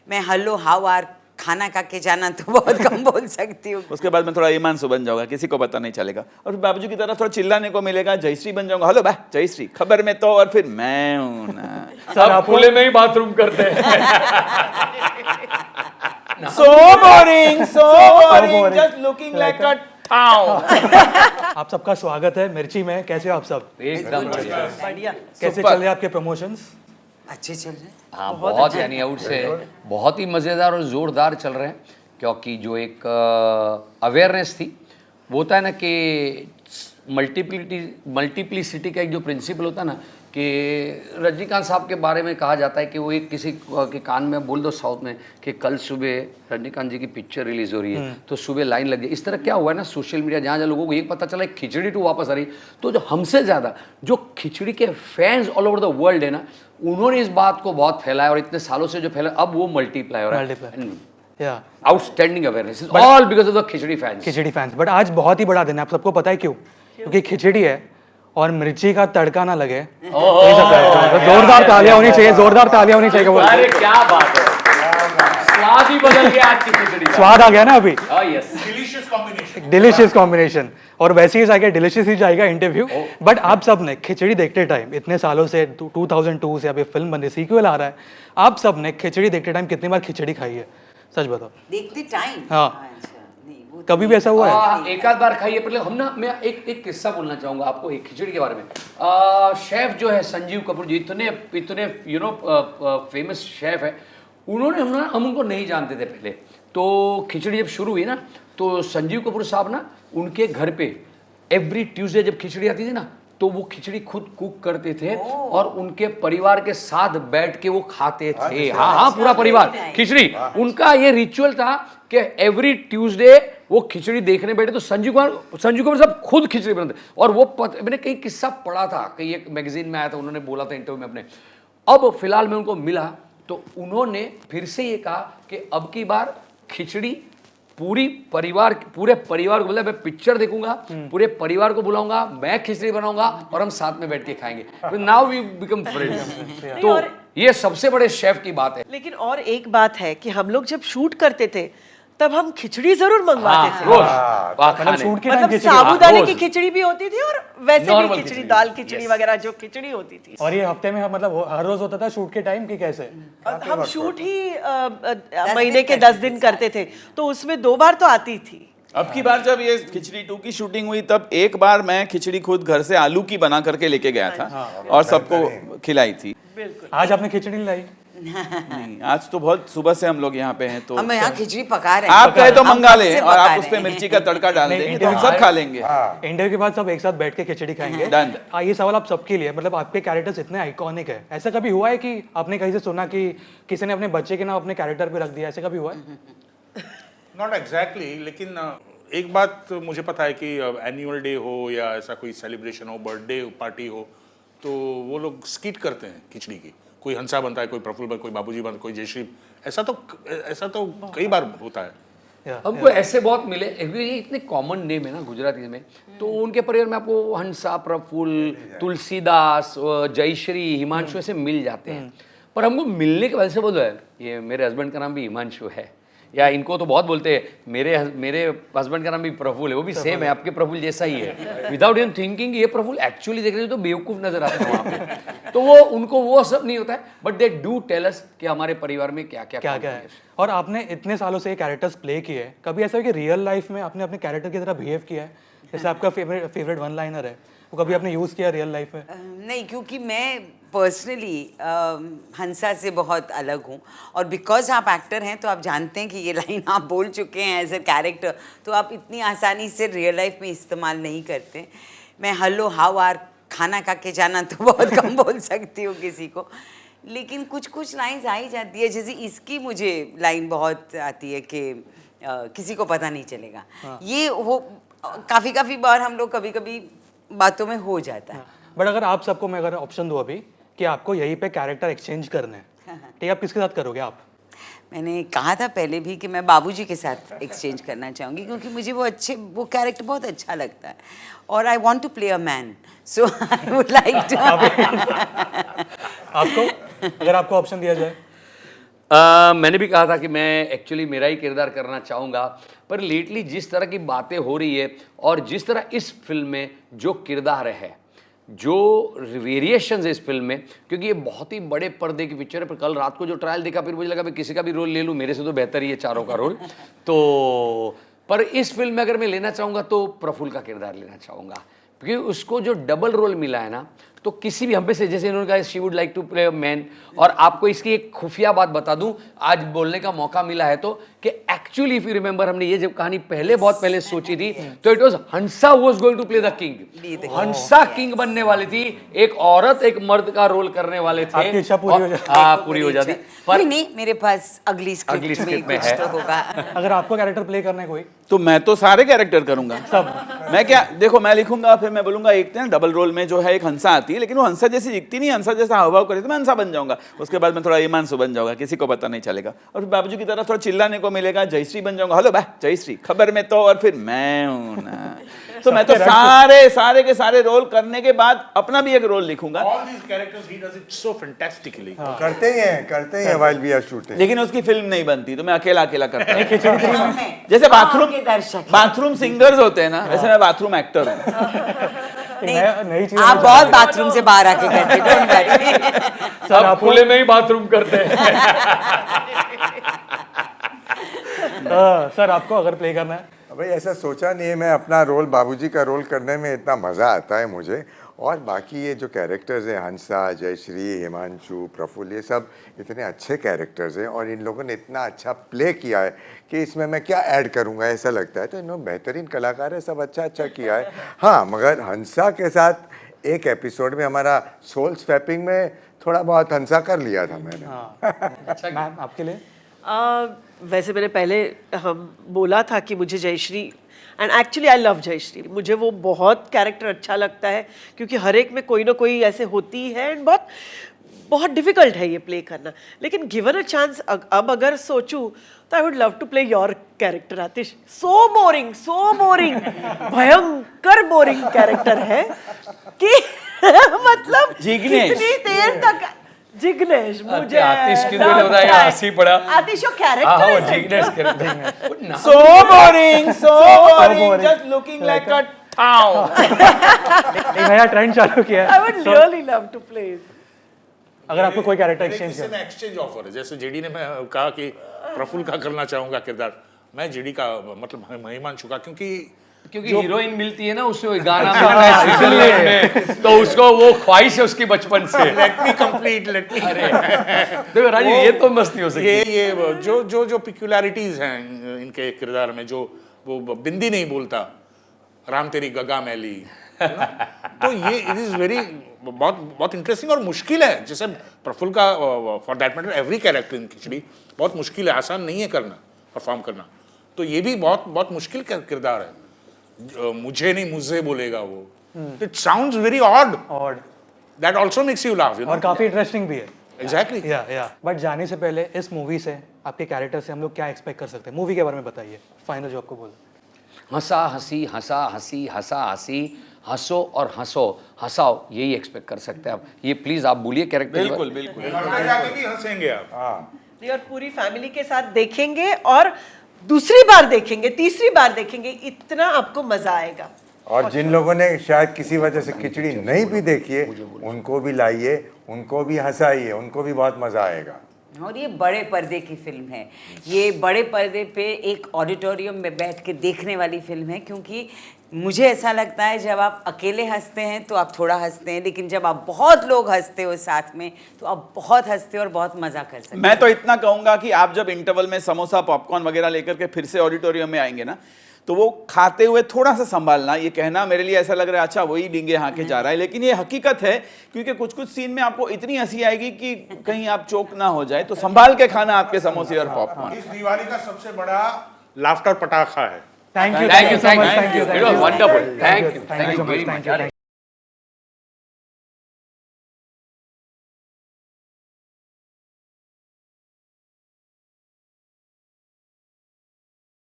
मैं hello how are खाना खा के जाना तो बहुत कम बोल सकती हूँ। उसके बाद मैं थोड़ा ईमानसु बन जाऊंगा, किसी को पता नहीं चलेगा, और फिर बाबूजी की तरह थोड़ा चिल्लाने को मिलेगा, जयश्री बन जाऊंगा, हेलो बा जयश्री खबर में तो, और फिर मैं हूं ना। सर आप खुले में ही बाथरूम करते हैं। So boring, just looking like a town. आप सबका स्वागत है मिर्ची में। कैसे हो आप सब? एकदम बढ़िया, कैसे चल रहे हैं आपके प्रमोशंस? अच्छे चल रहे हैं। हाँ, बहुत यानी आउट से बहुत ही मज़ेदार और ज़ोरदार चल रहे हैं, क्योंकि जो एक अवेयरनेस थी, वो होता है ना कि मल्टीप्लिसिटी का एक जो प्रिंसिपल होता है ना, कि रजनीकांत साहब के बारे में कहा जाता है कि वो एक किसी के कान में बोल दो साउथ में कि कल सुबह रजनीकांत जी की पिक्चर रिलीज हो रही है, तो सुबह लाइन लग गई। इस तरह क्या हुआ है ना, सोशल मीडिया जहाँ जहाँ लोगों को ये पता चला है खिचड़ी 2 वापस आ रही, तो जो हमसे ज़्यादा जो खिचड़ी के fans all over the world है ना, उन्होंने इस बात को बहुत फैलाया, और इतने सालों से जो फैला अब वो मल्टीप्लाई हो रहा है। Outstanding awareness is all because of the khichdi fans. Khichdi fans. But आज बहुत ही बड़ा दिन है, आप सबको पता है क्यों? क्योंकि खिचड़ी है और मिर्ची का तड़का ना लगे। जोरदार तालियां होनी चाहिए, जोरदार तालियां होनी चाहिए। अरे क्या बात है, स्वाद ही बदल गया आज की खिचड़ी का। स्वाद आ गया ना अभी। Yes, delicious combination. और वैसे ही जाएगा, डिलीशियस ही जाएगा इंटरव्यू। बट आप सब ने खिचड़ी देखते टाइम, इतने सालों से 2002 से अभी फिल्म बन रही, सीक्वल आ रहा है, आप सब ने खिचड़ी देखते टाइम कितनी बार खिचड़ी खाई है? सच बताओ। देखते टाइम? हाँ, कभी भी ऐसा हुआ है? एक आध बार खाइए। पहले हम ना, मैं एक किस्सा बोलना चाहूंगा आपको एक खिचड़ी के बारे में। शेफ जो है संजीव कपूर जी, इतने यू नो फेमस शेफ है, उन्होंने हम उनको नहीं जानते थे पहले। तो खिचड़ी जब शुरू हुई ना, तो संजीव कपूर साहब ना उनके घर पे एवरी ट्यूसडे जब खिचड़ी आती थी ना, तो वो खिचड़ी खुद कुक करते थे और उनके परिवार के साथ बैठ के वो खाते थे। हाँ, पूरा परिवार खिचड़ी। उनका ये रिचुअल था कि एवरी ट्यूसडे वो खिचड़ी देखने बैठे तो संजीव कुमार साहब खुद खिचड़ी बनाते। और वो मैंने कहीं किस्सा पढ़ा था, कहीं एक मैगजीन में आया था, उन्होंने बोला था इंटरव्यू में अपने। अब फिलहाल में उनको मिला तो उन्होंने फिर से ये कहा कि अब की बार खिचड़ी पूरे परिवार को बोला, मैं पिक्चर देखूंगा, पूरे परिवार को बुलाऊंगा, मैं खिचड़ी बनाऊंगा और हम साथ में बैठ के खाएंगे। Now we become friends. तो ये सबसे बड़े शेफ की बात है। लेकिन और एक बात है कि हम लोग जब शूट करते थे तब हम खिचड़ी जरूर मंगवाते थे। मतलब साबूदाने की खिचड़ी भी होती थी और वैसे भी खिचड़ी, दाल खिचड़ी वगैरह जो खिचड़ी होती थी। और ये हफ्ते में मतलब हर रोज होता था शूट के टाइम की? कैसे? हम शूट ही महीने के 10 दिन करते थे, तो उसमें 2 बार तो आती थी। अब की बार जब ये खिचड़ी 2 की शूटिंग हुई, तब एक बार मैं खिचड़ी खुद घर से आलू की बना करके लेके गया था और सबको खिलाई थी। आज आपने खिचड़ी लाई? नहीं, आज तो बहुत सुबह से हम लोग यहाँ पे हैं, तो हम यहाँ खिचड़ी पका रहे हैं। आप कहे तो मंगा लें और आप उस पे मिर्ची का तड़का डाल देंगे तो हम सब खा लेंगे। इंटरव्यू के बाद सब एक साथ बैठ के खिचड़ी खाएंगे। डन। ये सवाल आप सबके लिए, मतलब आपके कैरेक्टर्स इतने आइकॉनिक है, ऐसा कभी हुआ है कि आपने कहीं से सुना कि किसी ने अपने बच्चे के नाम अपने कैरेक्टर पे रख दिया? ऐसा कभी हुआ है? नॉट एग्जैक्टली, लेकिन एक बात मुझे पता है कि एनुअल डे हो या ऐसा कोई सेलिब्रेशन हो, बर्थडे पार्टी हो, तो वो लोग स्किट करते हैं खिचड़ी की। कोई हंसा बनता है, कोई प्रफुल्ल, कोई बाबूजी बनता है, कोई जयश्री। ऐसा तो कई बार होता है। हमको ऐसे बहुत मिले, ये इतने कॉमन नेम है ना गुजराती में, तो उनके परिवार में आपको हंसा, प्रफुल्ल, तुलसीदास, जयश्री, हिमांशु ऐसे मिल जाते हैं। पर हमको मिलने की वजह से बोलो है, ये मेरे हस्बैंड का नाम भी हिमांशु है, या इनको तो बहुत बोलते हैं मेरे हस्बैंड का नाम भी प्रफुल्ल है, वो भी सेम है, आपके प्रफुल्ल जैसा ही है। विदाउट इन थिंकिंग ये प्रफुल्ल एक्चुअली देख रहे हो तो बेवकूफ नजर आता है वहाँ पे। तो वो उनको वो सब नहीं होता है, but they do tell us कि हमारे परिवार में क्या क्या है। और आपने इतने सालों से ये कैरेक्टर्स प्ले किए हैं, कभी ऐसा है कि रियल लाइफ में आपने अपने कैरेक्टर की तरह बिहेव किया है? जैसे आपका फेवरेट वन लाइनर है, वो कभी आपने यूज किया रियल लाइफ में? नहीं, क्योंकि मैं पर्सनली हंसा से बहुत अलग हूँ, और बिकॉज आप एक्टर हैं तो आप जानते हैं कि ये लाइन आप बोल चुके हैं एज ए कैरेक्टर, तो आप इतनी आसानी से रियल लाइफ में इस्तेमाल नहीं करते। मैं हेलो हाउ आर खाना खा के जाना तो बहुत कम बोल सकती हूँ किसी को, लेकिन कुछ लाइन्स आ ही जाती है। जैसे इसकी मुझे लाइन बहुत आती है कि किसी को पता नहीं चलेगा। ये हो काफ़ी बार हम लोग कभी बातों में हो जाता है। बट अगर आप सबको मैं अगर ऑप्शन दूँ अभी कि आपको यहीं पे कैरेक्टर एक्सचेंज करने हैं, ठीक है, आप किसके साथ करोगे? आप? मैंने कहा था पहले भी कि मैं बाबूजी के साथ एक्सचेंज करना चाहूँगी, क्योंकि मुझे वो कैरेक्टर बहुत अच्छा लगता है, और I want to play a man, so I would like to. आपको अगर आपको ऑप्शन दिया जाए? मैंने भी कहा था कि मैं एक्चुअली मेरा ही किरदार करना चाहूँगा, पर लेटली जिस तरह की बातें हो रही है और जिस तरह इस फिल्म में जो किरदार है, जो वेरिएशंस है इस फिल्म में, क्योंकि ये बहुत ही बड़े पर्दे की पिक्चर है। पर कल रात को जो ट्रायल देखा फिर मुझे लगा मैं किसी का भी रोल ले लूँ, मेरे से तो बेहतर ही है चारों का रोल। तो पर इस फिल्म में अगर मैं लेना चाहूँगा तो प्रफुल्ल का किरदार लेना चाहूँगा, क्योंकि उसको जो डबल रोल मिला है ना, तो किसी भी हम पे से, जैसे इन्होंने कहा she would like to play a man, और आपको इसकी एक खुफिया बात बता दूं, आज बोलने का मौका मिला है तो, कि एक्चुअली इफ यू रिमेंबर हमने ये जब कहानी बहुत पहले सोची थी तो it was Hansa was going to play the king. Hansa king बनने वाली थी, एक औरत एक मर्द का रोल करने वाले थे। आपकी इच्छा पूरी हो जाती। हाँ, पूरी हो जाती। पर नहीं, मेरे पास अगली स्क्रिप्ट में में कुछ है। तो होगा। अगर आपको कैरेक्टर प्ले करना है कोई, तो मैं तो सारे कैरेक्टर करूंगा सब। मैं क्या, देखो मैं लिखूंगा फिर मैं बोलूंगा एक डबल रोल में जो है एक हंसा आती है, लेकिन वो हंसा जैसी दिखती नहीं, हंसा जैसा हाव भाव करे तो मैं हंसा बन जाऊंगा। उसके बाद मैं थोड़ा ईमानसु बन जाऊंगा, किसी को पता नहीं चलेगा, और फिर बाबूजी की तरह थोड़ा चिल्लाने को मिलेगा, जयश्री बन जाऊंगा, हेलो बा जयश्री खबर में तो, और फिर मैं हूं ना। तो मैं तो सारे के सारे रोल करने के बाद अपना भी एक रोल लिखूंगा। All these characters he does it so fantastically. करते ही हैं while we are shooting. लेकिन उसकी फिल्म नहीं बनती तो मैं अकेला करता हूं। हम हैं। जैसे हम के दर्शक। बाथरूम सिंगर्स होते हैं ना, वैसे मैं बाथरूम एक्टर हूँ। नई चीज आप बहुत बाथरूम से बाहर आके करते, डोंट वरी। सब खुले में ही बाथरूम करते हैं। सर आपको अगर प्ले करना है, भाई ऐसा सोचा नहीं है, मैं अपना रोल बाबूजी का रोल करने में इतना मज़ा आता है मुझे, और बाकी ये जो कैरेक्टर्स हैं हंसा, जयश्री, हिमांशु, प्रफुल्ल, ये सब इतने अच्छे कैरेक्टर्स हैं और इन लोगों ने इतना अच्छा प्ले किया है कि इसमें मैं क्या ऐड करूँगा ऐसा लगता है। तो इन्होंने बेहतरीन कलाकार है, सब अच्छा किया है। हाँ, मगर हंसा के साथ एक एपिसोड में हमारा सोल स्वैपिंग में थोड़ा बहुत हंसा कर लिया था मैंने। मैम आपके लिए वैसे मैंने पहले बोला था कि मुझे Jayshree, and actually I love Jayshree, मुझे वो बहुत कैरेक्टर अच्छा लगता है, क्योंकि हर एक में कोई ना कोई ऐसे होती है, एंड बहुत डिफिकल्ट है ये प्ले करना। लेकिन गिवन अ चांस, अब अगर सोचूं तो I would love to play your character Atish. So boring भयंकर बोरिंग कैरेक्टर है कि मतलब जिग्नेश। कितनी देर तक जिग्नेश, मुझे आतिश की मैंने बताया, हंसी पड़ा। आतिश वो हाँ, कैरेक्टर वो है Jignesh character. So boring, just looking like a town. एक नया ट्रेंड चालू किया आई है। Would really love to play. अगर आपको कोई कैरेक्टर मेरे एक्सचेंज किसी में एक्सचेंज ऑफर है, जैसे जेडी ने मैं कहा कि प्रफुल्ल का करना चाहूंगा किरदार, मैं जेडी का मतलब हिमांशु का, क्योंकि हीरोइन मिलती है ना उससे गाना मिलता है स्विट्जरलैंड में, तो उसको वो ख्वाहिश है उसकी बचपन से। Let me complete. देखो राजू, ये तो मस्ती हो सकती है। ये जो पिक्युलैरिटीज हैं इनके किरदार में, जो वो बिंदी नहीं बोलता, राम तेरी गगा मैली, तो ये इट इज वेरी बहुत इंटरेस्टिंग और मुश्किल है। जैसे प्रफुल्ल का for that matter every character in Khichdi बहुत मुश्किल है, आसान नहीं है करना, परफॉर्म करना। तो ये भी बहुत मुश्किल किरदार है। मुझे नहीं मुझे बोलेगा वो, it sounds very odd, that also makes you laugh, और काफी इंटरेस्टिंग भी है। एग्जैक्टली। या बट जाने से पहले इस मूवी से, आपके कैरेक्टर से हम लोग क्या एक्सपेक्ट कर सकते हैं? मूवी के बारे में बताइए, फाइनल जो आपको बोला। हंसा हंसी, हंसा हंसी, हंसा हंसी, हंसो और हंसाओ, यही एक्सपेक्ट कर सकते हैं आप। ये प्लीज आप बोलिए कैरेक्टर। बिल्कुल। घर में जाके भी हंसेंगे आप। हाँ, और पूरी फैमिली के साथ देखेंगे, और दूसरी बार देखेंगे, तीसरी बार देखेंगे, इतना आपको मजा आएगा। और जिन लोगों ने शायद किसी वजह से खिचड़ी नहीं भी देखी है, उनको भी लाइए, उनको भी हंसाइए, उनको भी बहुत मजा आएगा। और ये बड़े पर्दे की फिल्म है, ये बड़े पर्दे पे एक ऑडिटोरियम में बैठ के देखने वाली फिल्म है, क्योंकि मुझे ऐसा लगता है जब आप अकेले हंसते हैं तो आप थोड़ा हंसते हैं, लेकिन जब आप बहुत लोग हंसते हो साथ में तो आप बहुत हंसते हो और बहुत मजा कर सकते हैं। मैं तो इतना कहूंगा कि आप जब इंटरवल में समोसा पॉपकॉर्न वगैरह लेकर के फिर से ऑडिटोरियम में आएंगे ना, तो वो खाते हुए थोड़ा सा संभालना। ये कहना मेरे लिए ऐसा लग रहा है अच्छा वही डींगे हाँके जा रहा है, लेकिन ये हकीकत है, क्योंकि कुछ सीन में आपको इतनी हंसी आएगी कि कहीं आप चोक ना हो जाए, तो संभाल के खाना आपके समोसे और पॉपकॉर्न। इस दिवाली का सबसे बड़ा लाफ्टर पटाखा है। Thank you thank you, thank you, it was wonderful, thank you very much.